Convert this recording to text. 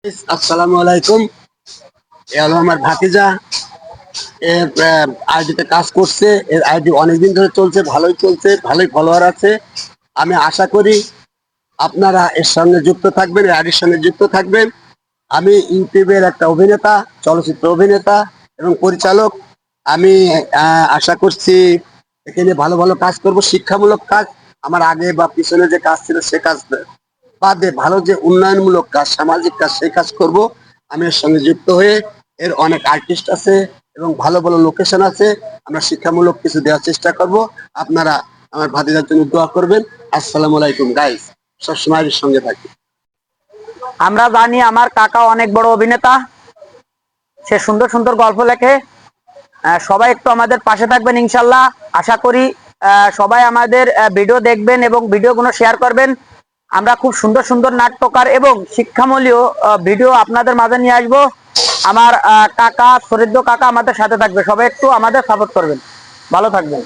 আসসালামু আলাইকুম। এ হলো আমার ভাতিজা। এ আইডিতে কাজ করছে। এর আইডি অনেকদিন ধরে চলছে, ভালোই চলছে, ভালোই ফলোয়ার আছে। আমি আশা করি আপনারা এর সঙ্গে যুক্ত থাকবেন, এর আইডির সঙ্গে যুক্ত থাকবেন। আমি ইউটিউবের একটা অভিনেতা, চলচ্চিত্র অভিনেতা এবং পরিচালক। আমি আশা করছি এখানে ভালো ভালো কাজ করব, শিক্ষামূলক কাজ। আমার আগে বা পিছনে যে কাজ ছিল সে কাজ বাদে ভালো যে উন্নয়নমূলক কাজ, সামাজিক কাজ, সেই কাজ করব। আমি এর সঙ্গে যুক্ত হয়ে এর অনেক আর্টিস্ট আছে এবং ভালো ভালো লোকেশন আছে। আমরা শিক্ষামূলক কিছু দেওয়ার চেষ্টা করব। আপনারা আমার ভাতিজার জন্য দোয়া করবেন। আসসালামু আলাইকুম গাইস, সবসময় এর সঙ্গে থাকি। আমরা জানি আমার কাকা অনেক বড় অভিনেতা, সে সুন্দর সুন্দর গল্প লেখে। সবাই একটু আমাদের পাশে থাকবেন ইনশাল্লাহ। আশা করি সবাই আমাদের ভিডিও দেখবেন এবং ভিডিওগুলো শেয়ার করবেন। আমরা খুব সুন্দর সুন্দর নাট্যকার এবং শিক্ষামূলক ভিডিও আপনাদের মাঝে নিয়ে আসবো। আমার কাকা ফরিদ্দ কাকা আমাদের সাথে থাকবে। সবাই একটু আমাদের সাপোর্ট করবেন। ভালো থাকবেন।